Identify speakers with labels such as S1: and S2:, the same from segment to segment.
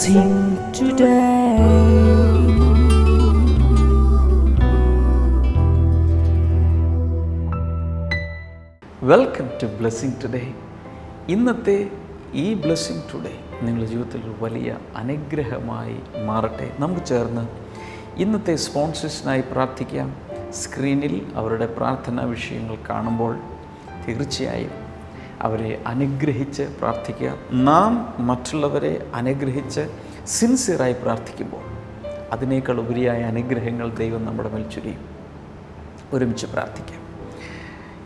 S1: blessing today.
S2: Welcome to blessing today. ഇന്നത്തെ ഈ blessing today നിങ്ങളുടെ ജീവിതത്തിൽ ഒരു വലിയ അനുഗ്രഹമായി മാറട്ടെ. നമുക്ക് ചേർന്ന് ഇന്നത്തെ സ്പോൺസേഴ്സിനായി പ്രാർത്ഥിക്കാം. സ്ക്രീനിൽ അവരുടെ പ്രാർത്ഥനാ വിഷയങ്ങൾ കാണുമ്പോൾ തീർച്ചയായും അവരെ അനുഗ്രഹിച്ച് പ്രാർത്ഥിക്കുക. നാം മറ്റുള്ളവരെ അനുഗ്രഹിച്ച് സിൻസിയറായി പ്രാർത്ഥിക്കുമ്പോൾ അതിനേക്കാൾ ഉപരിയായ അനുഗ്രഹങ്ങൾ ദൈവം നമ്മുടെ മേൽ ചൊരിയും. ഒരുമിച്ച് പ്രാർത്ഥിക്കാം.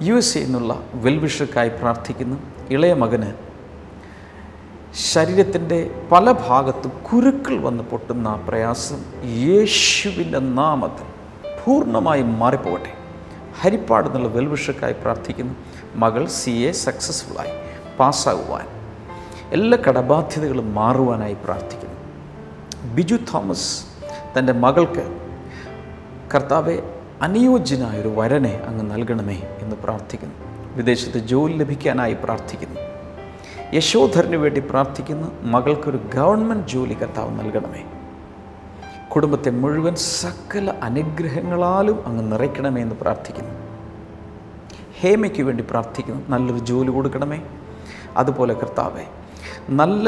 S2: USA എന്നുള്ള വെൽവിഷർക്കായി പ്രാർത്ഥിക്കുന്നു. ഇളയ മകന് ശരീരത്തിൻ്റെ പല ഭാഗത്തും കുരുക്കൾ വന്ന് പൊട്ടുന്ന പ്രയാസം യേശുവിൻ്റെ നാമത്തിൽ പൂർണ്ണമായും മാറിപ്പോകട്ടെ. ഹരിപ്പാട് എന്നുള്ള വെൽവിഷർക്കായി പ്രാർത്ഥിക്കുന്നു. മകൾ CA സക്സസ്ഫുള്ളായി പാസ്സാകുവാൻ, എല്ലാ കടബാധ്യതകളും മാറുവാനായി പ്രാർത്ഥിക്കുന്നു. ബിജു തോമസ് തൻ്റെ മകൾക്ക് കർത്താവെ അനുയോജ്യനായൊരു വരനെ അങ്ങ് നൽകണമേ എന്ന് പ്രാർത്ഥിക്കുന്നു. വിദേശത്ത് ജോലി ലഭിക്കാനായി പ്രാർത്ഥിക്കുന്നു. യശോധരന് വേണ്ടി പ്രാർത്ഥിക്കുന്നു. മകൾക്കൊരു ഗവൺമെൻറ് ജോലി കർത്താവ് നൽകണമേ. കുടുംബത്തെ മുഴുവൻ സകല അനുഗ്രഹങ്ങളാലും അങ്ങ് നിറയ്ക്കണമേ എന്ന് പ്രാർത്ഥിക്കുന്നു. ഹേമയ്ക്ക് വേണ്ടി പ്രാർത്ഥിക്കുന്നു. നല്ലൊരു ജോലി കൊടുക്കണമേ. അതുപോലെ കർത്താവെ നല്ല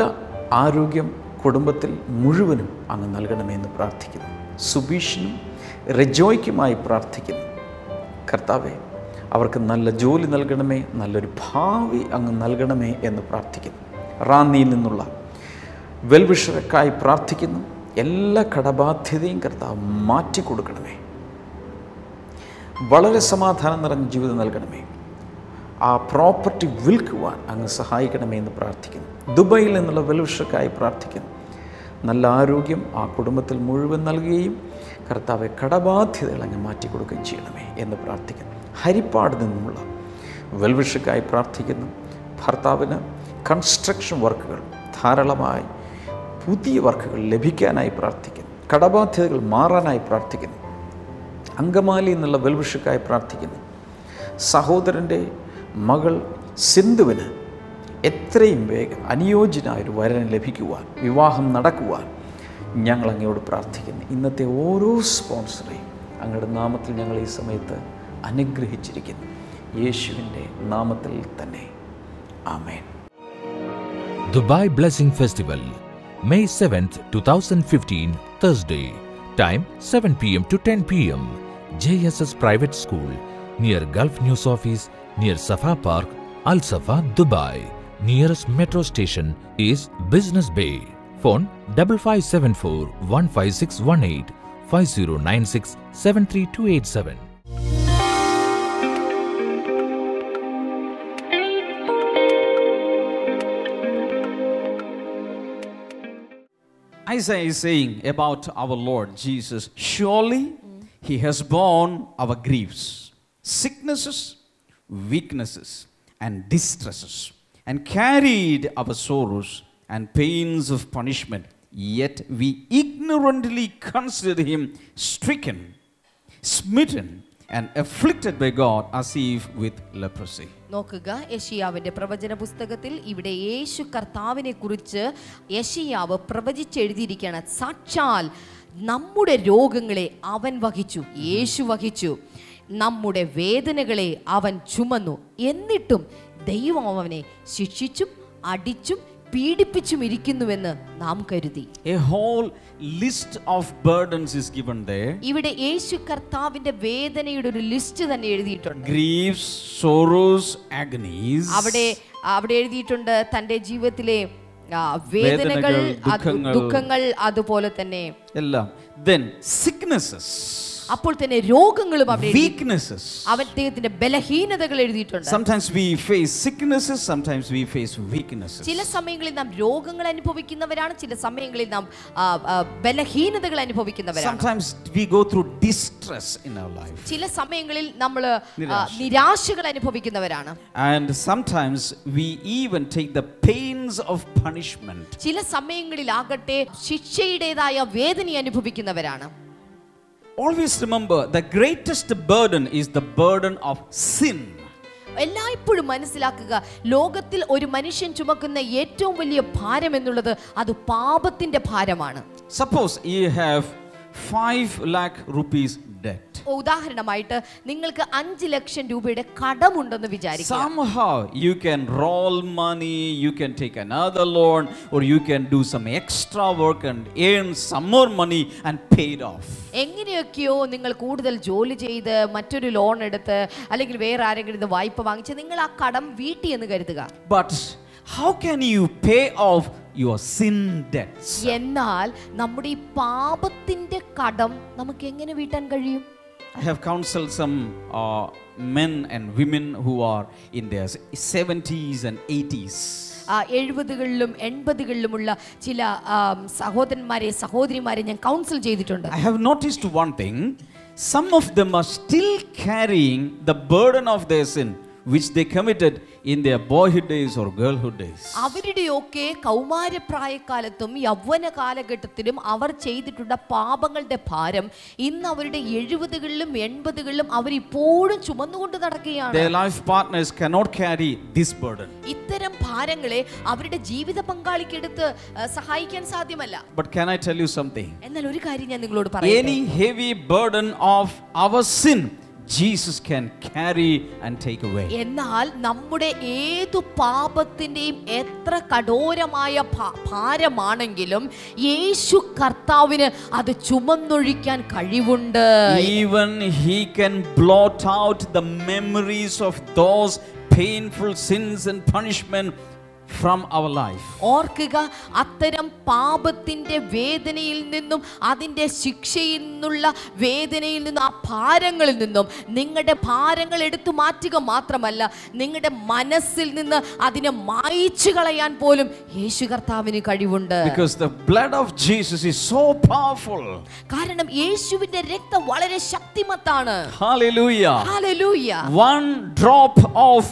S2: ആരോഗ്യം കുടുംബത്തിൽ മുഴുവനും അങ്ങ് നൽകണമേ എന്ന് പ്രാർത്ഥിക്കുന്നു. സുബീഷിനും റെജോയ്ക്കുമായി പ്രാർത്ഥിക്കുന്നു. കർത്താവെ അവർക്ക് നല്ല ജോലി നൽകണമേ, നല്ലൊരു ഭാവി അങ്ങ് നൽകണമേ എന്ന് പ്രാർത്ഥിക്കുന്നു. റാന്നിയിൽ നിന്നുള്ള വെൽവിഷർക്കായി പ്രാർത്ഥിക്കുന്നു. എല്ലാ കടബാധ്യതയും കർത്താവ് മാറ്റി കൊടുക്കണമേ. വളരെ സമാധാനം നിറഞ്ഞ ജീവിതം നൽകണമേ. ആ പ്രോപ്പർട്ടി വിൽക്കുവാൻ അങ്ങ് സഹായിക്കണമേ എന്ന് പ്രാർത്ഥിക്കുന്നു. ദുബൈയിൽ നിന്നുള്ള വെൽവിഷർക്കായി പ്രാർത്ഥിക്കുന്നു. നല്ല ആരോഗ്യം ആ കുടുംബത്തിൽ മുഴുവൻ നൽകുകയും കർത്താവെ കടബാധ്യതകൾ അങ്ങ് മാറ്റി കൊടുക്കുകയും ചെയ്യണമേ എന്ന് പ്രാർത്ഥിക്കുന്നു. ഹരിപ്പാട് നിന്നുമുള്ള വെൽവിഷർക്കായി പ്രാർത്ഥിക്കുന്നു. ഭർത്താവിന് കൺസ്ട്രക്ഷൻ വർക്കുകൾ ധാരാളമായി പുതിയ വർക്കുകൾ ലഭിക്കാനായി പ്രാർത്ഥിക്കുന്നു. കടബാധ്യതകൾ മാറാനായി പ്രാർത്ഥിക്കുന്നു. അങ്കമാലി എന്നുള്ള വെൽവിഷർക്കായി പ്രാർത്ഥിക്കുന്നു. സഹോദരൻ്റെ മകൾ സിന്ധുവിന് എത്രയും വേഗം അനുയോജ്യനായൊരു വരൻ ലഭിക്കുവാൻ, വിവാഹം നടക്കുവാൻ ഞങ്ങൾ അങ്ങയോട് പ്രാർത്ഥിക്കുന്നു. ഇന്നത്തെ ഓരോ സ്പോൺസറെയും അങ്ങയുടെ നാമത്തിൽ ഞങ്ങൾ ഈ സമയത്ത് അനുഗ്രഹിച്ചിരിക്കുന്നു. യേശുവിൻ്റെ നാമത്തിൽ തന്നെ ആമേൻ.
S3: Dubai Blessing Festival, May 7th, 2015, Thursday. Time 7 p.m. to 10 p.m. JSS Private School, near Gulf News Office, near Safa Park, Al Safa, Dubai. Nearest metro station is Business Bay. Phone 5574 15618 5096 73287.
S4: Isaiah is saying about our Lord Jesus, surely He has borne our griefs, sicknesses, weaknesses, and distresses, and carried our sorrows and pains of punishment. Yet we ignorantly consider Him stricken, smitten, and afflicted by God as if with leprosy.
S5: നോക്കുക, യെശയ്യാവിന്റെ പ്രവചന പുസ്തകത്തിൽ ഇവിടെ യേശു കർത്താവിനെ കുറിച്ച് യെശയ്യാവ് പ്രവചിച്ചെഴുതിയിരിക്കുകയാണ്. സാക്ഷാൽ നമ്മുടെ രോഗങ്ങളെ അവൻ വഹിച്ചു, യേശു വഹിച്ചു, നമ്മുടെ വേദനകളെ അവൻ ചുമന്നു, എന്നിട്ടും ദൈവം അവനെ ശിക്ഷിച്ചും അടിച്ചും പീഡിപ്പിച്ചും ഇരിക്കുന്നുവെന്ന് നാം കരുതി.
S4: A whole list of burdens is given there.
S5: ഇവിടെ യേശു കർത്താവിന്റെ വേദനയുടെ ഒരു ലിസ്റ്റ് തന്നെ എഴുതിയിട്ടുണ്ട്.
S4: Griefs, sorrows, agonies.
S5: അവിടെ എഴുതിയിട്ടുണ്ട് തന്റെ ജീവിതത്തിലെ വേദനകൾ, ദുഃഖങ്ങൾ, അതുപോലെ തന്നെ എല്ലാം.
S4: Then sicknesses.
S5: അപ്പോൾ തന്നെ രോഗങ്ങളും അവിടെ
S4: weaknesses.
S5: അവന്റെ ബലഹീനതകൾ എഴുതിയിട്ടുണ്ട്.
S4: Sometimes we face sicknesses, sometimes we face weaknesses.
S5: ചില സമയങ്ങളിൽ നാം രോഗങ്ങൾ അനുഭവിക്കുന്നവരാണ്, ചില സമയങ്ങളിൽ നാം ബലഹീനതകൾ അനുഭവിക്കുന്നവരാണ്.
S4: Sometimes we go through distress in our life.
S5: ചില സമയങ്ങളിൽ നമ്മൾ നിരാശകൾ അനുഭവിക്കുന്നവരാണ്.
S4: And sometimes we even take the pains of punishment.
S5: ചില സമയങ്ങളിൽ ആകട്ടെ ശിക്ഷയുടേതായ വേദന അനുഭവിക്കുന്നവരാണ്.
S4: Always remember, the greatest burden is the burden of sin.
S5: എല്ലായ്പ്പോഴും മനസ്സിലാക്കുക, ലോകത്തിൽ ഒരു മനുഷ്യൻ ചുമക്കുന്ന ഏറ്റവും വലിയ ഭാരം എന്നുള്ളത് അത് പാപത്തിന്റെ ഭാരമാണ്.
S4: Suppose you have 5 lakh rupees debt.
S5: ഉദാഹരണമായിട്ട് നിങ്ങൾക്ക് 5 ലക്ഷം രൂപയുടെ കടമുണ്ടെന്ന് വിചാരിക്കുക.
S4: Somehow you can roll money, you can take another loan, or you can do some extra work and earn some more money and pay it off.
S5: എങ്ങനെയൊക്കെയോ നിങ്ങൾ കൂടുതൽ ജോലി ചെയ്ത് മറ്റൊരു ലോൺ എടുത്ത് അല്ലെങ്കിൽ വേറെ ആരെങ്കിലും ഇത് വായ്പ വാങ്ങിച്ച് നിങ്ങൾ ആ കടം വീട്ടി എന്ന് കരുതുക.
S4: But how can you pay off your sin debts?
S5: എന്നാൽ നമ്മുടെ ഈ പാപത്തിന്റെ കടം നമുക്ക് എങ്ങനെ വീട്ടാൻ കഴിയും?
S4: I have counseled some men and women who are in their 70s and 80s.
S5: 70കളിലും 80കളിലുമുള്ള ചില സഹോദരന്മാരെ സഹോദരിമാരെ ഞാൻ കൗൺസിൽ ചെയ്തിട്ടുണ്ട്.
S4: I have noticed one thing. Some of them are still carrying the burden of their sin which they committed in their boyhood days or girlhood days.
S5: അവരുടെയൊക്കെ കൗമാരപ്രായകാലത്തും യൗവന കാലഘട്ടത്തിലും അവർ ചെയ്തിട്ടുള്ള പാപങ്ങളുടെ ഭാരം ഇന്ന് അവരുടെ 70കളിലും 80കളിലും അവർ ഇപ്പോഴും ചുമന്നുകൊണ്ട് നടക്കുകയാണ്.
S4: Their life partners cannot carry this burden.
S5: ഇത്തരം ഭാരങ്ങളെ അവരുടെ ജീവിത പങ്കാളിക്കെടുത്ത് സഹായിക്കാൻ സാധ്യമല്ല.
S4: But can I tell you something?
S5: എന്നാൽ ഒരു കാര്യം ഞാൻ നിങ്ങളോട് പറയട്ടെ.
S4: Any heavy burden of our sin Jesus can carry and take away.
S5: എന്നാൽ നമ്മുടെ ഏതു പാപത്തിന്റെയും എത്ര കഠോരമായ ഭാരമാണെങ്കിലും യേശു കർത്താവിന് അത് ചുമന്നൊഴിക്കാൻ കഴിവുണ്ട്.
S4: Even he can blot out the memories of those painful sins and punishment from our life.
S5: ഓർക്കുക, അത്തരം പാപത്തിന്റെ വേദനയിൽ നിന്നും അതിന്റെ ശിക്ഷയിൽ നിന്നുള്ള വേദനയിൽ നിന്നും ആ ഭാരങ്ങളിൽ നിന്നും നിങ്ങളുടെ ഭാരങ്ങൾ എടുത്തു മാറ്റുക മാത്രമല്ല നിങ്ങളുടെ മനസ്സിൽ നിന്ന് അതിനെ മായ്ച്ചു കളയാൻ പോലും യേശു കർത്താവിന് കഴിവുണ്ട്.
S4: Because the blood of Jesus is so powerful.
S5: കാരണം യേശുവിന്റെ രക്തം വളരെ ശക്തിമത്താണ്.
S4: Hallelujah.
S5: Hallelujah.
S4: One drop of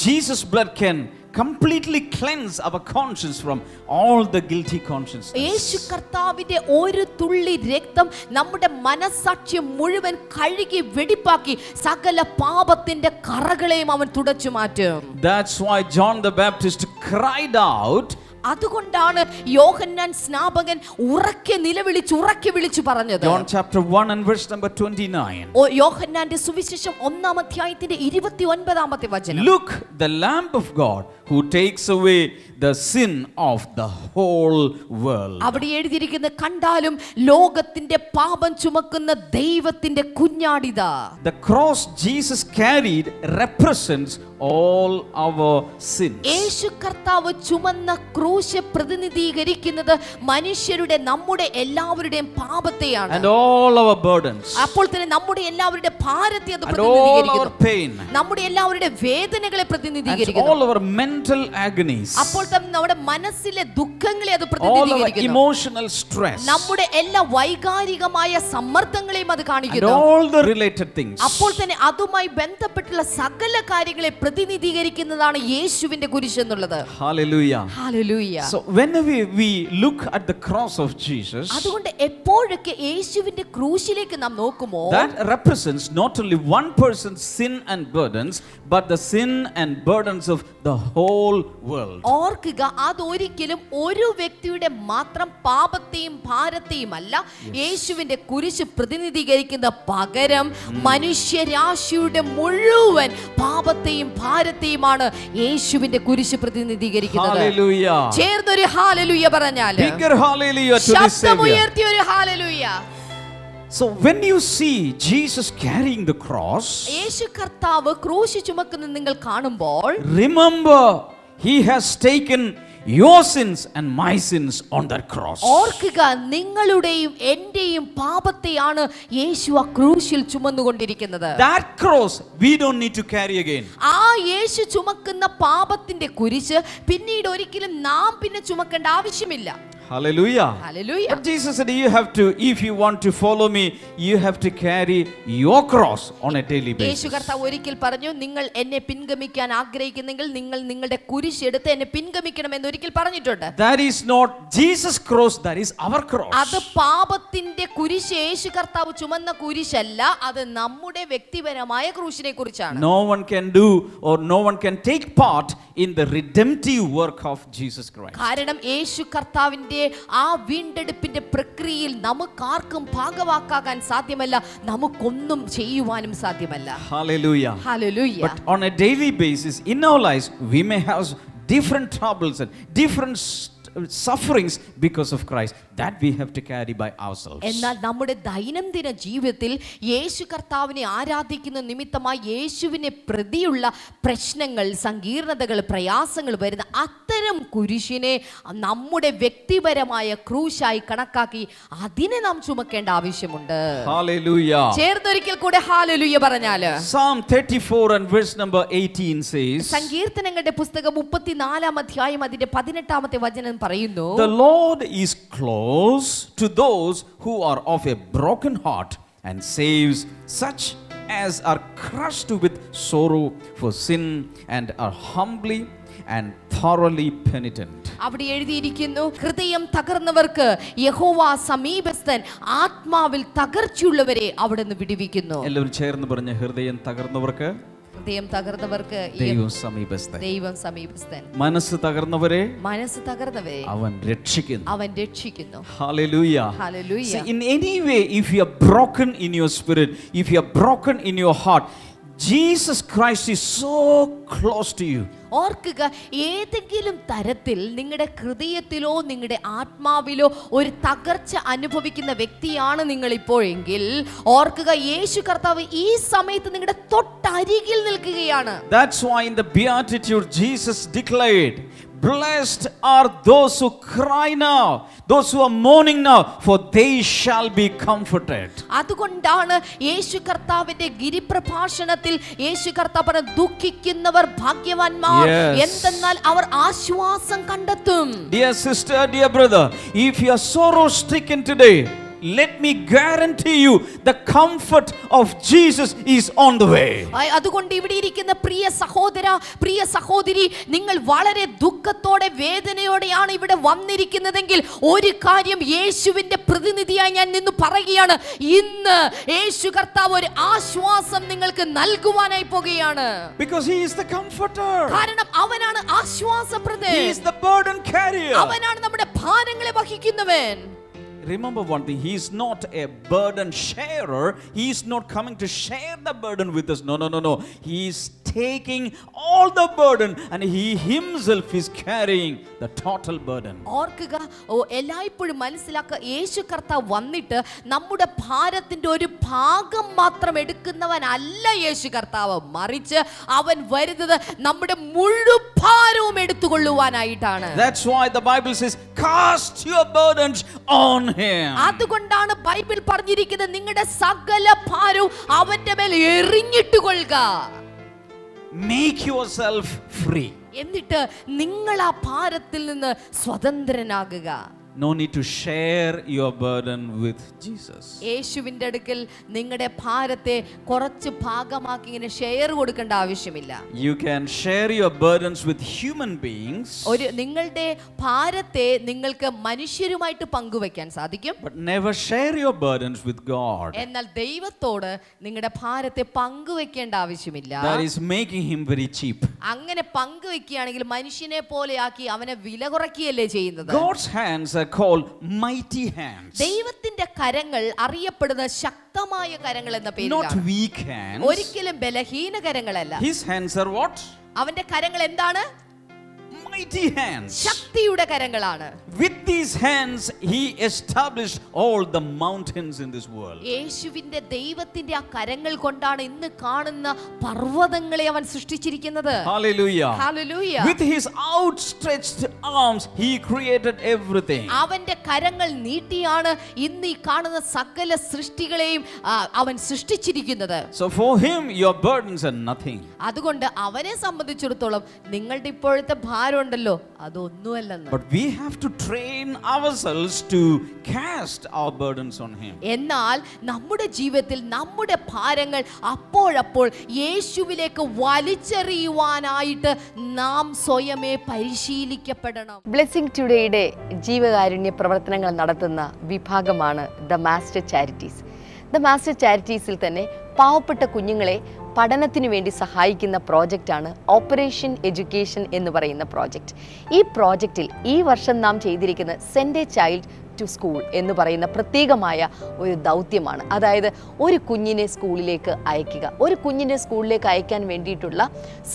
S4: Jesus' blood can completely cleanse our conscience from all the guilty consciences.
S5: യേശു കർത്താവിന്റെ ഒരു തുള്ളി രക്തം നമ്മുടെ മനസ്സാക്ഷി മുഴുവൻ കഴുകി വെടിപ്പാക്കി സകല പാപത്തിന്റെ കറകളെയും അവൻ തുടച്ചു മാറ്റും.
S4: That's why John the Baptist cried out.
S5: അതുകൊണ്ടാണ് യോഹന്നാൻ സ്നാപകൻ ഉറക്കെ വിളിച്ചു പറഞ്ഞത്.
S4: John chapter 1 and verse number 29.
S5: യോഹന്നാന്റെ സുവിശേഷം 1-ാം അധ്യായത്തിന്റെ 29-ാമത്തെ വചനം.
S4: Look, the Lamb of God who takes away the sin of the whole world.
S5: അവിടെ എഴുതിയിരിക്കുന്ന കണ്ടാലും ലോകത്തിന്റെ പാപം ചുമക്കുന്ന ദൈവത്തിന്റെ കുഞ്ഞാടിതാ.
S4: The cross Jesus carried represents all our sins.
S5: യേശു കർത്താവ് ചുമന്ന ക്രൂശ് പ്രതിനിധീകരിക്കുന്നത് മനുഷ്യരുടെ നമ്മുടെ എല്ലാവരുടെയും പാപത്തെയാണ്.
S4: And all our burdens.
S5: അപ്പോൾ തന്നെ നമ്മുടെ എല്ലാവരുടെ ഭാരത്തെ അത്
S4: And all our
S5: പ്രതിനിധീകരിക്കുന്നു.
S4: pain.
S5: നമ്മുടെ എല്ലാവരുടെ വേദനകളെ
S4: And
S5: പ്രതിനിധീകരിക്കുന്നു.
S4: all our mental agonies.
S5: അപ്പോൾ തന്നെ നമ്മുടെ മനസ്സിലെ ദുഃഖങ്ങളെ അത്
S4: All our
S5: പ്രതിനിധീകരിക്കുന്നു.
S4: emotional stress.
S5: നമ്മുടെ എല്ലാ വൈകാരികമായ സമ്മർദ്ദങ്ങളെയും അത്
S4: And
S5: കാണിക്കുന്നു.
S4: all the related things.
S5: അപ്പോൾ തന്നെ അതുമായി ബന്ധപ്പെട്ടുള്ള സകല കാര്യങ്ങളെ പ്രതിനിധീകരിക്കുന്നതാണ് യേശുവിന്റെ കുരിശ് എന്നുള്ളത്.
S4: Hallelujah.
S5: Hallelujah.
S4: So whenever we look at the cross of Jesus,
S5: അതുകൊണ്ട് എപ്പോഴൊക്കെ യേശുവിന്റെ ക്രൂശിലേക്ക് നാം നോക്കുമോ
S4: that represents not only one person's sin and burdens, but the sin and burdens of the whole world.
S5: ഓർക്കുക, അതൊരിക്കലും ഒരു വ്യക്തിയുടെ മാത്രം പാപത്തെയും ഭാരത്തെയും അല്ല യേശുവിന്റെ കുരിശ് പ്രതിനിധീകരിക്കുന്ന, പകരം മനുഷ്യരാശിയുടെ മുഴുവൻ പാപത്തെയും ഭാരത്തെയുമാണ് യേശുവിന്റെ കുരിശ് പ്രതിനിധീകരിക്കുന്നത്.
S4: Hallelujah.
S5: ചേർന്നൊരു ഹല്ലേലൂയ പറഞ്ഞാൽ,
S4: Bigger hallelujah to this Savior.
S5: ശബ്ദമുയർത്തി ഒരു hallelujah.
S4: So when you see Jesus carrying the cross,
S5: യേശു കർത്താവ് ക്രൂശ് ചുമക്കുന്നത് നിങ്ങൾ കാണുമ്പോൾ
S4: remember he has taken your sins and my sins on that cross.
S5: ഓർക്കുക, നിങ്ങളുടെയും എന്റെയും പാപത്തെയാണ് യേശു ആ ക്രൂശിൽ ചുമന്നുകൊണ്ടിരിക്കുന്നത്.
S4: That cross we don't need to carry again.
S5: ആ യേശു ചുമക്കുന്ന പാപത്തിന്റെ കുരിശ് പിന്നീട് ഒരിക്കലും നാം പിന്നെ ചുമക്കേണ്ട ആവശ്യമില്ല.
S4: Hallelujah.
S5: Hallelujah.
S4: But Jesus said, you have to, if you want to follow me, you have to carry your cross on a daily basis.
S5: യേശു കർത്താവ് ഒരിക്കൽ പറഞ്ഞു, നിങ്ങൾ എന്നെ പിൻഗമിക്കാൻ ആഗ്രഹിക്കുന്നെങ്കിൽ നിങ്ങൾ നിങ്ങളുടെ കുരിശ് എടുത്ത് എന്നെ പിൻഗമിക്കണമെന്ന് ഒരിക്കൽ പറഞ്ഞിട്ടുണ്ട്.
S4: That is not Jesus' cross, that is our cross.
S5: അത് പാപത്തിന്റെ കുരിശ് യേശു കർത്താവ് ചുമന്ന കുരിശല്ല, അത് നമ്മുടെ വ്യക്തിപരമായ ക്രൂശിനെ കുറിച്ചാണ്.
S4: No one can do or no one can take part in the redemptive work of Jesus Christ.
S5: കാരണം യേശു കർത്താവിന്റെ ആ വീണ്ടെടുപ്പിന്റെ പ്രക്രിയയിൽ നമുക്കാർക്കും ഭാഗവാക്കാകാൻ സാധ്യമല്ല, നമുക്കൊന്നും ചെയ്യുവാനും സാധ്യമല്ല.
S4: Hallelujah.
S5: Hallelujah.
S4: But on a daily basis in our lives we may have different troubles and different sufferings because of Christ that we have to carry by ourselves.
S5: എന്നാൽ നമ്മുടെ ദൈനംദിന ജീവിതത്തിൽ യേശു കർത്താവിനെ ആരാധിക്കുന്ന നിമിത്തമായി യേശുവിനെ പ്രതിയുള്ള പ്രശ്നങ്ങൾ, സങ്കീർണതകൾ, പ്രയാസങ്ങൾ വരുന്ന അത്തരം കുരിശിനെ നമ്മുടെ വ്യക്തിപരമായ ക്രൂശായി കണക്കാക്കി അതിനെ നാം ചുമക്കേണ്ട ആവശ്യമുണ്ട്.
S4: Hallelujah.
S5: ചേർന്നൊരിക്കൽ കൂടെ ഹല്ലേലൂയ പറഞ്ഞാല്
S4: Psalm 34 and verse number 18 says,
S5: സങ്കീർത്തനങ്ങളുടെ പുസ്തകം 34-ാം അധ്യായം അതിന്റെ 18-ാമത്തെ വചനം പറയുന്നു,
S4: The Lord is close to those who are of a broken heart and saves such as are crushed with sorrow for sin and are humbly and thoroughly penitent.
S5: അവിടെ എഴുതിയിരിക്കുന്നു, ഹൃദയം തകർന്നവർക്ക് യഹോവ സമീപസ്ഥൻ, ആത്മാവിൽ തകർച്ചയുള്ളവരെ അവിടുന്ന് വിടുവിക്കുന്നു.
S4: എല്ലാവരും ചേർന്ന് പറഞ്ഞ, ഹൃദയം തകർന്നവർക്ക്
S5: ഹൃദയം തകർന്നവർക്ക്
S4: ദൈവം സമീപസ്ഥൻ.
S5: ദൈവം സമീപസ്ഥൻ.
S4: മനസ്സ് തകർന്നവരെ
S5: മനസ്സ് തകർന്നവരെ
S4: അവൻ രക്ഷിക്കുന്നു.
S5: അവൻ രക്ഷിക്കുന്നു.
S4: Hallelujah.
S5: Hallelujah.
S4: So in any way, if you are broken in your spirit, if you are broken in your heart, Jesus Christ is so close to you.
S5: ഓർക്കുക, ഏതെങ്കിലും തരത്തിൽ നിങ്ങളുടെ ഹൃദയത്തിലോ നിങ്ങളുടെ ആത്മാവിലോ ഒരു തകർച്ച അനുഭവിക്കുന്ന വ്യക്തിയാണ് നിങ്ങൾ ഇപ്പോഴെങ്കിൽ ഓർക്കുക, യേശു കർത്താവ് ഈ സമയത്ത് നിങ്ങളുടെ തൊട്ടരികിൽ നിൽക്കുകയാണ്.
S4: That's why in the Beatitude Jesus declared, Blessed are those who cry now, those who are mourning now, for they shall be comforted.
S5: അതുകൊണ്ടാണ് യേശു കർത്താവിന്റെ ഗിരിപ്രഭാഷണത്തിൽ യേശു കർത്താവ് പറഞ്ഞ, ദുഃഖിക്കുന്നവർ ഭാഗ്യവാന്മാർ, എന്തെന്നാൽ അവർ ആശ്വാസം കണ്ടെത്തും.
S4: Dear sister, dear brother, if you are sorrow stricken today, let me guarantee you the comfort of Jesus is on the way.
S5: അതുകൊണ്ട് ഇവിടെ ഇരിക്കുന്ന പ്രിയ സഹോദര, പ്രിയ സഹോദരി, നിങ്ങൾ വളരെ ദുഃഖത്തോടെ വേദനയോടെയാണ് ഇവിടെ വന്നിരിക്കുന്നതെങ്കിൽ ഒരു കാര്യം യേശുവിന്റെ പ്രതിനിധിയായി ഞാൻ നിന്ന് പറയുകയാണ്, ഇന്ന് യേശു കർത്താവ് ഒരു ആശ്വാസം നിങ്ങൾക്ക് നൽകുവാനായി പോകുകയാണ്.
S4: Because he is the comforter.
S5: കാരണം അവനാണ് ആശ്വാസപ്രദൻ.
S4: He is the burden carrier.
S5: അവനാണ് നമ്മുടെ ഭാരങ്ങളെ വഹിക്കുന്നവൻ.
S4: Remember one thing, he is not a burden sharer. He is not coming to share the burden with us. No. He is taking all the burden and he himself is carrying the total burden.
S5: ഓർക്കുക, എല്ലായ്പ്പോഴും മനസ്സിലാക്കുക, യേശു കർത്താവ് വന്നിട്ട് നമ്മുടെ ഭാരത്തിന്റെ ഒരു ഭാഗം മാത്രം എടുക്കുന്നവനല്ല യേശു കർത്താവ്, മറിച്ച് അവൻ വരുന്നത് നമ്മുടെ മുഴുവൻ ഭാരവും എടുത്തുകൊള്ളുവാനായിട്ടാണ്.
S4: That's why the Bible says, cast your burdens on him.
S5: അതുകൊണ്ടാണ് ബൈബിൾ പറഞ്ഞിരിക്കുന്നത്, നിങ്ങളുടെ സകല ഭാരവും അവന്റെ മേൽ എറിഞ്ഞിട്ട് കൊള്ളുക.
S4: Make yourself free.
S5: എന്നിട്ട് നിങ്ങൾ ആ ഭാരത്തിൽ നിന്ന് സ്വതന്ത്രനാകുക.
S4: No need to share your burden with Jesus.
S5: യേശുവിന്റെ അടുക്കൽ നിങ്ങളുടെ ഭാരത്തെ കുറച്ച് ഭാഗമാക്കി ഇങ്ങനെ ഷെയർ കൊടുക്കേണ്ട ആവശ്യമില്ല.
S4: You can share your burdens with human beings.
S5: നിങ്ങളുടെ ഭാരത്തെ നിങ്ങൾക്ക് മനുഷ്യരുമായിട്ട് പങ്കുവെക്കാൻ സാധിക്കും.
S4: But never share your burdens with God.
S5: എന്നാൽ ദൈവത്തോട് നിങ്ങളുടെ ഭാരത്തെ പങ്കുവെക്കേണ്ട ആവശ്യമില്ല.
S4: That is making him very cheap.
S5: അങ്ങനെ പങ്കുവെക്കുകയാണെങ്കിൽ മനുഷ്യനെ പോലെയാക്കി അവനെ വില കുറയ്ക്കുകയല്ലേ ചെയ്യുന്നത്.
S4: God's hands are called mighty hands.
S5: ദൈവത്തിന്റെ കരങ്ങൾ അറിയപ്പെടുന്ന ശക്തമായ കരങ്ങൾ എന്ന
S4: Not
S5: പേരിലാണ്.
S4: weak hands.
S5: ഒരിക്കലും ബലഹീന കരങ്ങളല്ല.
S4: His hands are what?
S5: അവന്റെ കരങ്ങൾ എന്താണ്?
S4: Mighty hands.
S5: ശക്തിയുടെ കരങ്ങളാണ്.
S4: With these hands he established all the mountains in this world.
S5: യേശുവിന്റെ ദൈവത്തിന്റെ ആ കരങ്ങൾ കൊണ്ടാണ് ഇന്ന് കാണുന്ന പർവ്വതങ്ങളെ അവൻ സൃഷ്ടിച്ചിരിക്കുന്നത്.
S4: Hallelujah.
S5: Hallelujah.
S4: With his outstretched arms he created everything.
S5: അവന്റെ കരങ്ങൾ നീട്ടിയാണ് ഇന്ന് ഈ കാണുന്ന സകല സൃഷ്ടികളെയും അവൻ സൃഷ്ടിച്ചിരിക്കുന്നത്.
S4: So for him your burdens are nothing.
S5: അതുകൊണ്ട് അവനെ സംബന്ധിച്ചിടത്തോളം നിങ്ങളുടെ ഇപ്പോഴത്തെ ഭാരം പറയാറുണ്ടല്ലോ, അതൊന്നുമല്ലെന്ന്.
S4: But we have to train ourselves to cast our burdens on him.
S5: എന്നാൽ നമ്മുടെ ജീവിതത്തിൽ നമ്മുടെ ഭാരങ്ങൾ അപ്പോഴപ്പോൾ യേശുവിലേക്ക് വലിച്ചെറിയുവാനായിട്ട് നാം സ്വയമേ പരിശീലിക്കപ്പെടണം. ബ്ലെസ്സിംഗ് ടുഡേയുടെ ജീവകാരുണ്യ പ്രവർത്തനങ്ങൾ നടത്തുന്ന വിഭാഗമാണ് the master charities. The master ചാരിറ്റീസിൽ തന്നെ പാവപ്പെട്ട കുഞ്ഞുങ്ങളെ പഠനത്തിനു വേണ്ടി സഹായിക്കുന്ന പ്രോജക്റ്റാണ് ഓപ്പറേഷൻ എഡ്യൂക്കേഷൻ എന്ന് പറയുന്ന പ്രോജക്റ്റ്. ഈ പ്രോജക്റ്റിൽ ഈ വർഷം നാം ചെയ്തിരിക്കുന്ന send a child to school എന്ന് പറയുന്ന പ്രത്യേകമായ ഒരു ദൗത്യമാണ്. അതായത് ഒരു കുഞ്ഞിനെ സ്കൂളിലേക്ക് അയക്കുക, ഒരു കുഞ്ഞിനെ സ്കൂളിലേക്ക് അയക്കാൻ വേണ്ടിയിട്ടുള്ള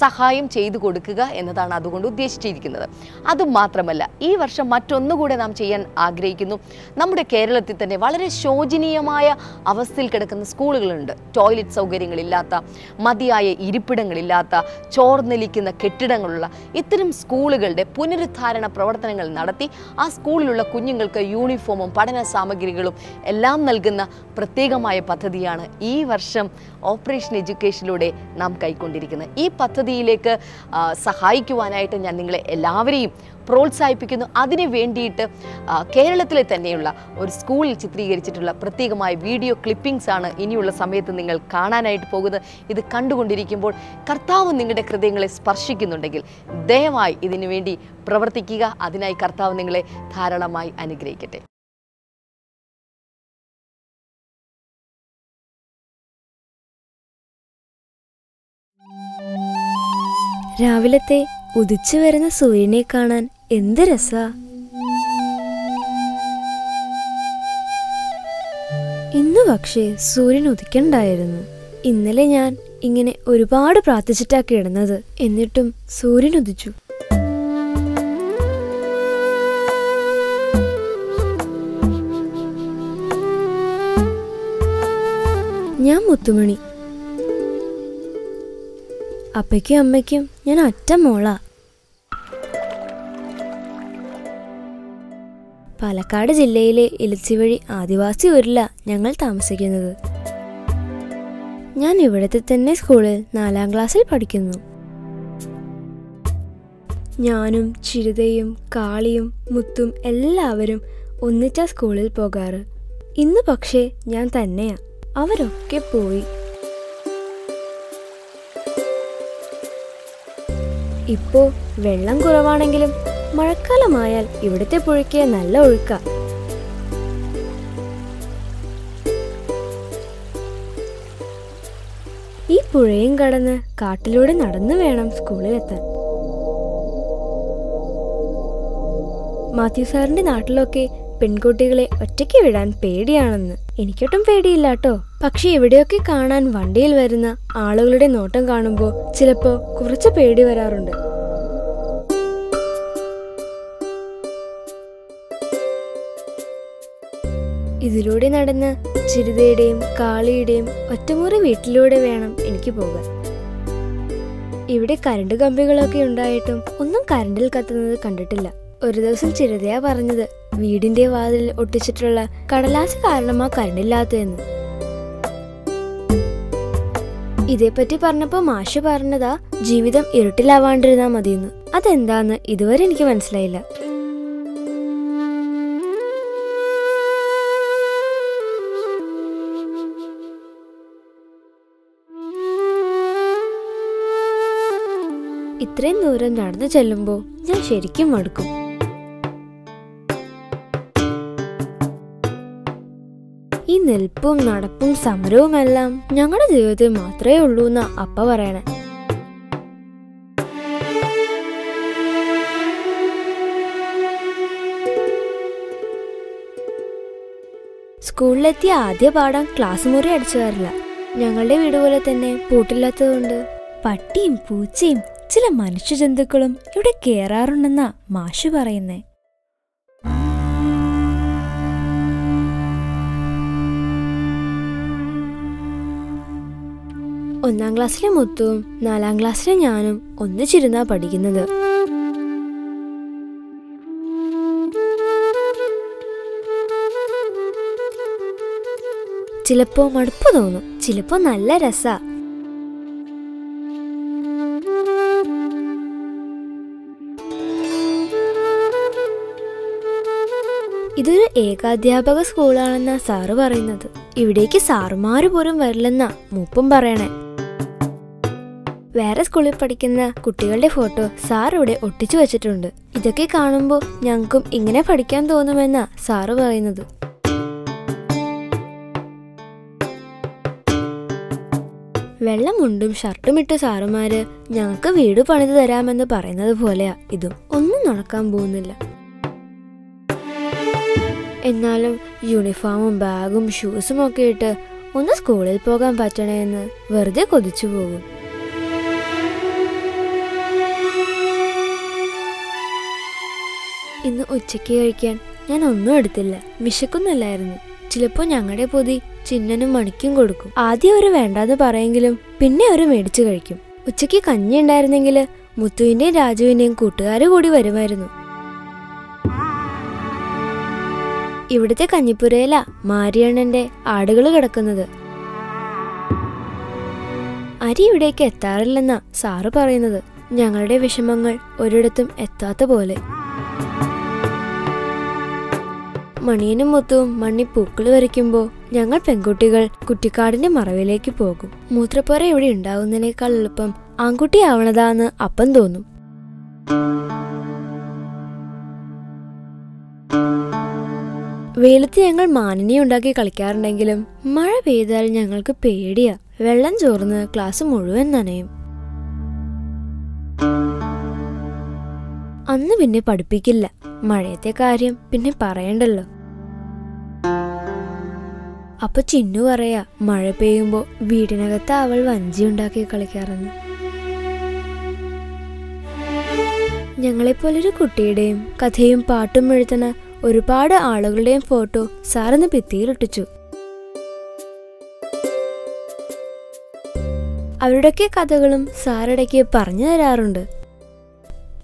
S5: സഹായം ചെയ്തു കൊടുക്കുക എന്നതാണ് അതുകൊണ്ട് ഉദ്ദേശിച്ചിരിക്കുന്നത്. അതുമാത്രമല്ല, ഈ വർഷം മറ്റൊന്നുകൂടെ നാം ചെയ്യാൻ ആഗ്രഹിക്കുന്നു. നമ്മുടെ കേരളത്തിൽ തന്നെ വളരെ ശോചനീയമായ അവസ്ഥയിൽ കിടക്കുന്ന സ്കൂളുകളുണ്ട്. ടോയ്ലറ്റ് സൗകര്യങ്ങളില്ലാത്ത, മതിയായ ഇരിപ്പിടങ്ങളില്ലാത്ത, ചോർന്നൊലിക്കുന്ന കെട്ടിടങ്ങളുള്ള ഇത്തരം സ്കൂളുകളുടെ പുനരുദ്ധാരണ പ്രവർത്തനങ്ങൾ നടത്തി ആ സ്കൂളിലുള്ള കുഞ്ഞുങ്ങൾക്ക് യൂണിഫോമും പഠന സാമഗ്രികളും എല്ലാം നൽകുന്ന പ്രത്യേകമായ പദ്ധതിയാണ് ഈ വർഷം ഓപ്പറേഷൻ എഡ്യൂക്കേഷനിലൂടെ നാം കൈക്കൊണ്ടിരിക്കുന്നത്. ഈ പദ്ധതിയിലേക്ക് സഹായിക്കുവാനായിട്ട് ഞാൻ നിങ്ങളെ എല്ലാവരെയും പ്രോത്സാഹിപ്പിക്കുന്നു. അതിനു വേണ്ടിയിട്ട് കേരളത്തിലെ തന്നെയുള്ള ഒരു സ്കൂളിൽ ചിത്രീകരിച്ചിട്ടുള്ള പ്രത്യേകമായ വീഡിയോ ക്ലിപ്പിംഗ്സ് ആണ് ഇനിയുള്ള സമയത്ത് നിങ്ങൾ കാണാനായിട്ട് പോകുന്നത്. ഇത് കണ്ടുകൊണ്ടിരിക്കുമ്പോൾ കർത്താവ് നിങ്ങളുടെ ഹൃദയങ്ങളെ സ്പർശിക്കുന്നുണ്ടെങ്കിൽ ദയവായി ഇതിനു വേണ്ടി പ്രവർത്തിക്കുക. അതിനായി കർത്താവ് നിങ്ങളെ ധാരാളമായി അനുഗ്രഹിക്കട്ടെ.
S6: രാവിലത്തെ ഉദിച്ചു വരുന്ന സൂര്യനെ കാണാൻ എന്ത് രസാ! ഇന്ന് പക്ഷേ സൂര്യൻ ഉദിക്കണ്ടായിരുന്നു. ഇന്നലെ ഞാൻ ഇങ്ങനെ ഒരുപാട് പ്രാർത്ഥിച്ചിട്ടാ കിടന്നത്, എന്നിട്ടും സൂര്യൻ ഉദിച്ചു. ഞാൻ മുത്തുമണി. അപ്പയ്ക്കും അമ്മയ്ക്കും ഞാൻ ഒറ്റ മോളാ. പാലക്കാട് ജില്ലയിലെ ഇലച്ചിവഴി ആദിവാസി ഊരിലാ ഞങ്ങൾ താമസിക്കുന്നത്. ഞാൻ ഇവിടുത്തെ തന്നെ സ്കൂളിൽ 4ാം ക്ലാസ്സിൽ പഠിക്കുന്നു. ഞാനും ചിരുതയും കാളിയും മുത്തും എല്ലാവരും ഒന്നിച്ചാ സ്കൂളിൽ പോകാറ്. ഇന്ന് പക്ഷേ ഞാൻ തന്നെയാ. അവരൊക്കെ പോയി. ഇപ്പോ വെള്ളം കുറവാണെങ്കിലും മഴക്കാലമായാൽ ഇവിടുത്തെ പുഴയ്ക്ക് നല്ല ഒഴുക്ക. ഈ പുഴയും കടന്ന് കാട്ടിലൂടെ നടന്നു വേണം സ്കൂളിലെത്താൻ. മാത്യു സാറിന്റെ നാട്ടിലൊക്കെ പെൺകുട്ടികളെ ഒറ്റയ്ക്ക് വിടാൻ പേടിയാണെന്ന്. എനിക്കൊട്ടും പേടിയില്ലാട്ടോ. പക്ഷെ ഇവിടെയൊക്കെ കാണാൻ വണ്ടിയിൽ വരുന്ന ആളുകളുടെ നോട്ടം കാണുമ്പോൾ ചിലപ്പോ കുറച്ച് പേടി വരാറുണ്ട്. ഇതിലൂടെ നടന്ന് ചിരുതയുടെയും കാളിയുടെയും ഒറ്റമുറി വീട്ടിലൂടെ വേണം എനിക്ക് പോകാൻ. ഇവിടെ കരണ്ട് കമ്പികളൊക്കെ ഉണ്ടായിട്ടും ഒന്നും കരണ്ടിൽ കത്തുന്നത് കണ്ടിട്ടില്ല. ഒരു ദിവസം ചിരുതയാ പറഞ്ഞത് വീടിന്റെ വാതിൽ ഒട്ടിച്ചിട്ടുള്ള കടലാസ് കാരണമാ കരണ്ടില്ലാത്തതെന്ന്. ഇതേപ്പറ്റി പറഞ്ഞപ്പോ മാഷ് പറഞ്ഞതാ ജീവിതം ഇരുട്ടിലാവാണ്ടിരുന്നാ മതിയെന്ന്. അതെന്താന്ന് ഇതുവരെ എനിക്ക് മനസ്സിലായില്ല. ഇത്രയും ദൂരം നടന്നു ചെല്ലുമ്പോ ഞാൻ ശരിക്കും മടുക്കും. ഈ നിൽപ്പും നടപ്പും സമരവുമെല്ലാം ഞങ്ങളുടെ ജീവിതത്തിൽ മാത്രമേ ഉള്ളൂ എന്നാ അപ്പ പറയണേ. സ്കൂളിലെത്തിയ ആദ്യ പാഠം ക്ലാസ് മുറി അടിച്ചു വരില്ല. ഞങ്ങളുടെ വീട് പോലെ തന്നെ പൂട്ടില്ലാത്തതുകൊണ്ട് പട്ടിയും പൂച്ചയും ചില മനുഷ്യജന്തുക്കളും ഇവിടെ കേറാറുണ്ടെന്നാ മാഷ് പറയുന്നേ. ഒന്നാം ക്ലാസ്സിലെ മുത്തുവും 4ാം ക്ലാസ്സിലെ ഞാനും ഒന്നിച്ചിരുന്നാ പഠിക്കുന്നത്. ചിലപ്പോ മടുപ്പ് തോന്നും, ചിലപ്പോ നല്ല രസാ. ഇതൊരു ഏകാധ്യാപക സ്കൂളാണെന്നാ സാറ് പറയുന്നത്. ഇവിടേക്ക് സാറുമാര് പോലും വരില്ലെന്നാ മൂപ്പും പറയണേ. വേറെ സ്കൂളിൽ പഠിക്കുന്ന കുട്ടികളുടെ ഫോട്ടോ സാർ ഇവിടെ ഒട്ടിച്ചു വെച്ചിട്ടുണ്ട്. ഇതൊക്കെ കാണുമ്പോൾ ഞങ്ങൾക്കും ഇങ്ങനെ പഠിക്കാൻ തോന്നുമെന്നാ സാറ് പറയുന്നത്. വെള്ളമുണ്ടും ഷർട്ടും ഇട്ട സാറുമാര് ഞങ്ങൾക്ക് വീട് പണിത് തരാമെന്ന് പറയുന്നത് പോലെയാ ഇതും. ഒന്നും നടക്കാൻ പോകുന്നില്ല. എന്നാലും യൂണിഫോമും ബാഗും ഷൂസും ഒക്കെ ഇട്ട് ഒന്ന് സ്കൂളിൽ പോകാൻ പറ്റണേന്ന് വെറുതെ കൊതിച്ചു പോകും. ഇന്ന് ഉച്ചയ്ക്ക് കഴിക്കാൻ ഞാൻ ഒന്നും എടുത്തില്ല. വിശക്കുന്നില്ലായിരുന്നു. ചിലപ്പോൾ ഞങ്ങളുടെ പൊതി ചിന്നനും മണിക്കും കൊടുക്കും. ആദ്യം ഒരു വേണ്ടാന്ന് പറയെങ്കിലും പിന്നെ ഒരു മേടിച്ചു കഴിക്കും. ഉച്ചയ്ക്ക് കഞ്ഞി ഉണ്ടായിരുന്നെങ്കിൽ മുത്തുവിന്റെയും രാജുവിന്റെയും കൂട്ടുകാർ കൂടി വരുമായിരുന്നു. ഇവിടുത്തെ കഞ്ഞിപ്പുരയില മാരിയണ്ണന്റെ ആടുകൾ കിടക്കുന്നത്. അരി ഇവിടേക്ക് എത്താറില്ലെന്നാ സാറ് പറയുന്നത്. ഞങ്ങളുടെ വിഷമങ്ങൾ ഒരിടത്തും എത്താത്ത പോലെ. മണിയനും മുത്തുവും മണ്ണി പൂക്കൾ വരയ്ക്കുമ്പോൾ ഞങ്ങൾ പെൺകുട്ടികൾ കുറ്റിക്കാടിന്റെ മറവിലേക്ക് പോകും. മൂത്രപ്പുര ഇവിടെ ഉണ്ടാവുന്നതിനേക്കാൾ എളുപ്പം ആൺകുട്ടി ആവണതാന്ന് അപ്പം തോന്നും. വെയിലത്ത് ഞങ്ങൾ മാനിനെ ഉണ്ടാക്കി കളിക്കാറുണ്ടെങ്കിലും മഴ പെയ്താൽ ഞങ്ങൾക്ക് പേടിയാ. വെള്ളം ചോർന്ന് ക്ലാസ് മുഴുവൻ നനയും. അന്ന് പിന്നെ പഠിപ്പിക്കില്ല. മഴയത്തെ കാര്യം പിന്നെ പറയണ്ടല്ലോ. അപ്പൊ ചിന്നു പറയാ മഴ പെയ്യുമ്പോ വീടിനകത്ത് അവൾ വഞ്ചി ഉണ്ടാക്കി കളിക്കാറെന്ന്. ഞങ്ങളെപ്പോലൊരു കുട്ടിയുടെയും കഥയും പാട്ടും എഴുതുന്ന ഒരുപാട് ആളുകളുടെയും ഫോട്ടോ സാറിന്ന് ഭിത്തിയിലൊട്ടിച്ചു. അവരുടെയൊക്കെ കഥകളും സാറിടയ്ക്ക് പറഞ്ഞു തരാറുണ്ട്.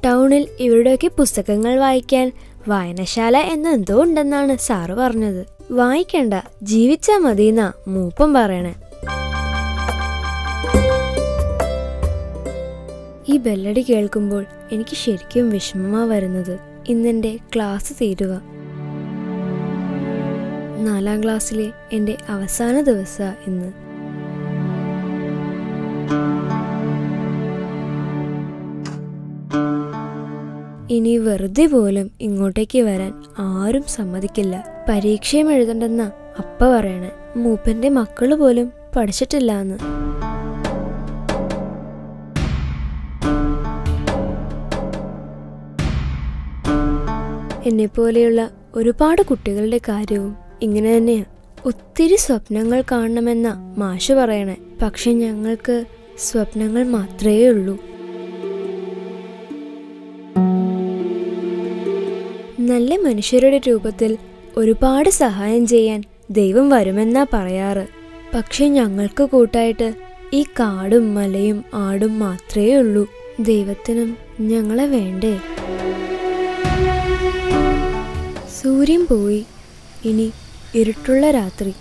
S6: ടൗണിൽ ഇവരുടെയൊക്കെ പുസ്തകങ്ങൾ വായിക്കാൻ വായനശാല എന്നെന്തോ ഉണ്ടെന്നാണ് സാറ് പറഞ്ഞത്. വായിക്കണ്ട, ജീവിച്ചാ മതിയെന്നാ മൂപ്പം പറയണേ. ഈ ബെല്ലടി കേൾക്കുമ്പോൾ എനിക്ക് ശരിക്കും വിഷമമാ വരുന്നത്. ഇന്നെന്റെ ക്ലാസ് തീരുക. 4ാം ക്ലാസ്സിലെ എൻ്റെ അവസാന ദിവസാ ഇന്ന്. ഇനി വെറുതെ പോലും ഇങ്ങോട്ടേക്ക് വരാൻ ആരും സമ്മതിക്കില്ല. പരീക്ഷയും എഴുതണ്ടെന്നാ അപ്പ പറയണേ. മൂപ്പന്റെ മക്കള് പോലും പഠിച്ചിട്ടില്ലാന്ന്. എന്നെപ്പോലെയുള്ള ഒരുപാട് കുട്ടികളുടെ കാര്യവും ഇങ്ങനെ തന്നെയാ. ഒത്തിരി സ്വപ്നങ്ങൾ കാണണമെന്നാ മാഷ് പറയണേ. പക്ഷെ ഞങ്ങൾക്ക് സ്വപ്നങ്ങൾ മാത്രമേ ഉള്ളൂ. നല്ല മനുഷ്യരുടെ രൂപത്തിൽ ഒരുപാട് സഹായം ചെയ്യാൻ ദൈവം വരുമെന്നാ പറയാറ്. പക്ഷെ ഞങ്ങൾക്ക് കൂട്ടായിട്ട് ഈ കാടും മലയും ആടും മാത്രമേ ഉള്ളൂ. ദൈവത്തിനും ഞങ്ങളെ വേണ്ടേ? സൂര്യൻ പോയി. ഇനി ഇരുട്ടുള്ള രാത്രി.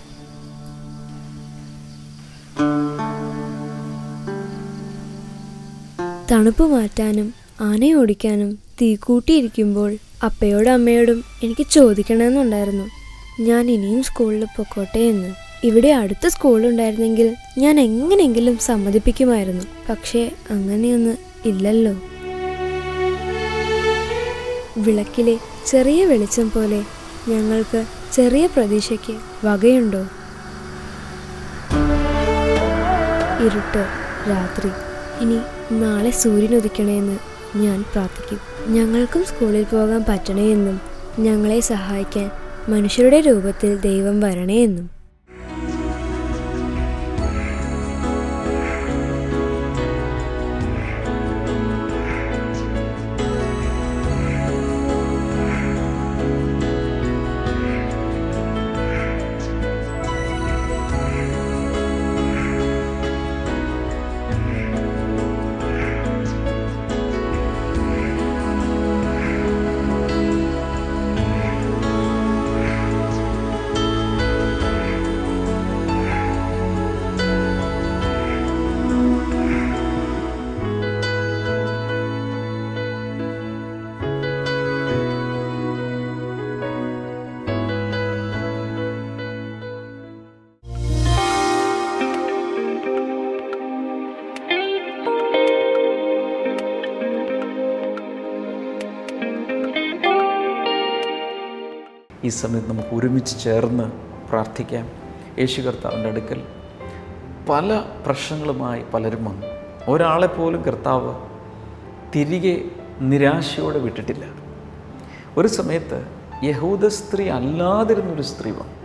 S6: തണുപ്പ് മാറ്റാനും ആനയെ ഓടിക്കാനും തീ കൂട്ടിയിരിക്കുമ്പോൾ അപ്പയോടും അമ്മയോടും എനിക്ക് ചോദിക്കണമെന്നുണ്ടായിരുന്നു, ഞാൻ ഇനിയും സ്കൂളിൽ പൊക്കോട്ടെ എന്ന്. ഇവിടെ അടുത്ത സ്കൂളുണ്ടായിരുന്നെങ്കിൽ ഞാൻ എങ്ങനെയെങ്കിലും സമ്മതിപ്പിക്കുമായിരുന്നു. പക്ഷേ അങ്ങനെയൊന്നും ഇല്ലല്ലോ. വിളക്കിലെ ചെറിയ വെളിച്ചം പോലെ ഞങ്ങൾക്ക് ചെറിയ പ്രതീക്ഷയ്ക്ക് വകയുണ്ടോ? ഇരുട്ട്, രാത്രി. ഇനി നാളെ സൂര്യൻ ഉദിക്കണമെന്ന് ഞാൻ പ്രാർത്ഥിക്കും. ഞങ്ങൾക്കും സ്കൂളിൽ പോകാൻ പറ്റണേ എന്നും ഞങ്ങളെ സഹായിക്കാൻ മനുഷ്യരുടെ രൂപത്തിൽ ദൈവം വരണേ എന്നും.
S2: ഈ സമയത്ത് നമുക്ക് ഒരുമിച്ച് ചേർന്ന് പ്രാർത്ഥിക്കാം. യേശു കർത്താവിൻ്റെ അടുക്കൽ പല പ്രശ്നങ്ങളുമായി പലരും വന്നു. ഒരാളെപ്പോലും കർത്താവ് തിരികെ നിരാശയോടെ വിട്ടിട്ടില്ല. ഒരു സമയത്ത് യഹൂദ സ്ത്രീ അല്ലാതിരുന്നൊരു സ്ത്രീ വന്നു.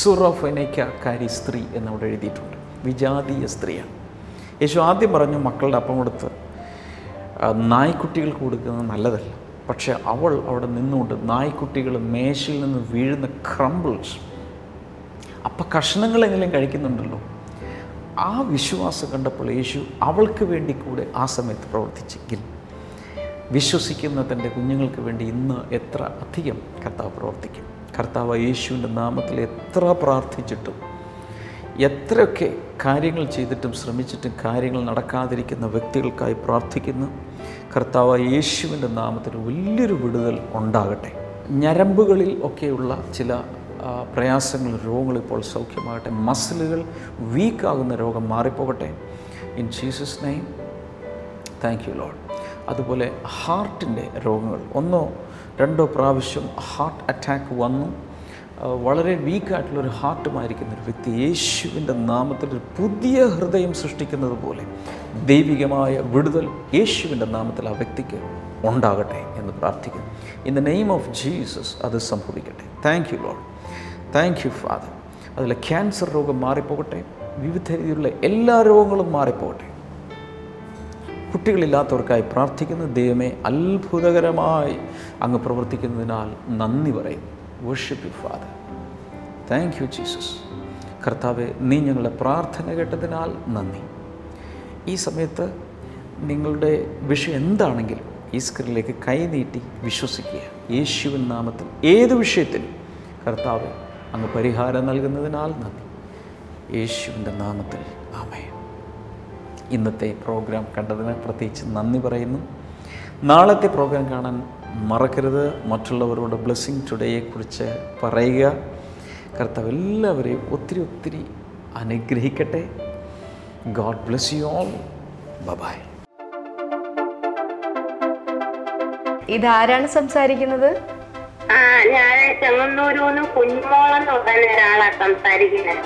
S2: സുറഫെനയ്ക്കാരി സ്ത്രീ എന്നവിടെ എഴുതിയിട്ടുണ്ട്. വിജാതീയ സ്ത്രീയാണ്. യേശു ആദ്യം പറഞ്ഞു, മക്കളുടെ അപ്പം കൊടുത്ത് നായ്ക്കുട്ടികൾക്ക് കൊടുക്കുന്നത് നല്ലതല്ല. പക്ഷേ അവൾ അവിടെ നിന്നുകൊണ്ട് നായ്ക്കുട്ടികൾ മേശയിൽ നിന്ന് വീഴുന്ന ക്രംബിൾസ്, അപ്പം കഷ്ണങ്ങളെങ്കിലും കഴിക്കുന്നുണ്ടല്ലോ, ആ വിശ്വാസം കണ്ടപ്പോൾ യേശു അവൾക്ക് വേണ്ടി കൂടെ ആ സമയത്ത് പ്രവർത്തിച്ചെങ്കിൽ വിശ്വസിക്കുന്ന തൻ്റെ കുഞ്ഞുങ്ങൾക്ക് വേണ്ടി ഇന്ന് എത്ര അധികം കർത്താവ് പ്രവർത്തിക്കും. കർത്താവ് യേശുവിൻ്റെ നാമത്തിൽ എത്ര പ്രാർത്ഥിച്ചിട്ടും എത്രയൊക്കെ കാര്യങ്ങൾ ചെയ്തിട്ടും ശ്രമിച്ചിട്ടും കാര്യങ്ങൾ നടക്കാതിരിക്കുന്ന വ്യക്തികൾക്കായി പ്രാർത്ഥിക്കുന്നു. കർത്താവ് യേശുവിൻ്റെ നാമത്തിൽ വലിയൊരു വിടുതൽ ഉണ്ടാകട്ടെ. ഞരമ്പുകളിൽ ഒക്കെയുള്ള ചില പ്രയാസങ്ങൾ, രോഗങ്ങൾ ഇപ്പോൾ സൗഖ്യമാകട്ടെ. മസിലുകൾ വീക്കാകുന്ന രോഗം മാറിപ്പോകട്ടെ. In Jesus name, thank you Lord. അതുപോലെ ഹാർട്ടിൻ്റെ രോഗങ്ങൾ, 1-2 പ്രാവശ്യം ഹാർട്ട് അറ്റാക്ക് വന്നു, വളരെ വീക്കായിട്ടുള്ളൊരു ഹാർട്ടുമായിരിക്കുന്ന ഒരു വ്യക്തി യേശുവിൻ്റെ നാമത്തിൽ ഒരു പുതിയ ഹൃദയം സൃഷ്ടിക്കുന്നത് പോലെ ദൈവികമായ വിടുതൽ യേശുവിൻ്റെ നാമത്തിൽ ആ വ്യക്തിക്ക് ഉണ്ടാകട്ടെ എന്ന് പ്രാർത്ഥിക്കുന്നു. In the name of Jesus അത് സംഭവിക്കട്ടെ. Thank you Lord, thank you father. അതിൽ ക്യാൻസർ രോഗം മാറിപ്പോകട്ടെ. വിവിധ രീതിയിലുള്ള എല്ലാ രോഗങ്ങളും മാറിപ്പോകട്ടെ. കുട്ടികളില്ലാത്തവർക്കായി പ്രാർത്ഥിക്കുന്നു. ദൈവമേ, അത്ഭുതകരമായി അങ്ങ് പ്രവർത്തിക്കുന്നതിനാൽ നന്ദി പറയും. Worship you father. Thank you Jesus. കർത്താവെ, നീ ഞങ്ങളുടെ പ്രാർത്ഥന കേട്ടതിനാൽ നന്ദി. ഈ സമയത്ത് നിങ്ങളുടെ വിഷയം എന്താണെങ്കിലും ഈ സ്ക്രീനിലേക്ക് കൈനീട്ടി വിശ്വസിക്കുക. യേശുവിൻ നാമത്തിൽ ഏത് വിഷയത്തിലും കർത്താവ് അങ്ങ് പരിഹാരം നൽകുന്നതിനാൽ നന്ദി. യേശുവിൻ്റെ നാമത്തിൽ ആമേൻ. ഇന്നത്തെ പ്രോഗ്രാം കണ്ടതിന് പ്രത്യേകിച്ച് നന്ദി പറയുന്നു. നാളത്തെ പ്രോഗ്രാം കാണാൻ മറക്കരുത്. മറ്റുള്ളവരോട് ബ്ലെസ്സിങ് ടുഡേയെക്കുറിച്ച് പറയുക. കർത്താവ് എല്ലാവരെയും ഒത്തിരി അനുഗ്രഹിക്കട്ടെ. God bless you all. Bye.
S5: ഇതാരാണ് സംസാരിക്കുന്നത്?
S7: ഞാൻ ചെങ്ങന്നൂരൂന്ന് കുഞ്ഞുമോളെന്ന് പറയുന്ന ഒരാളാണ് സംസാരിക്കുന്നത്.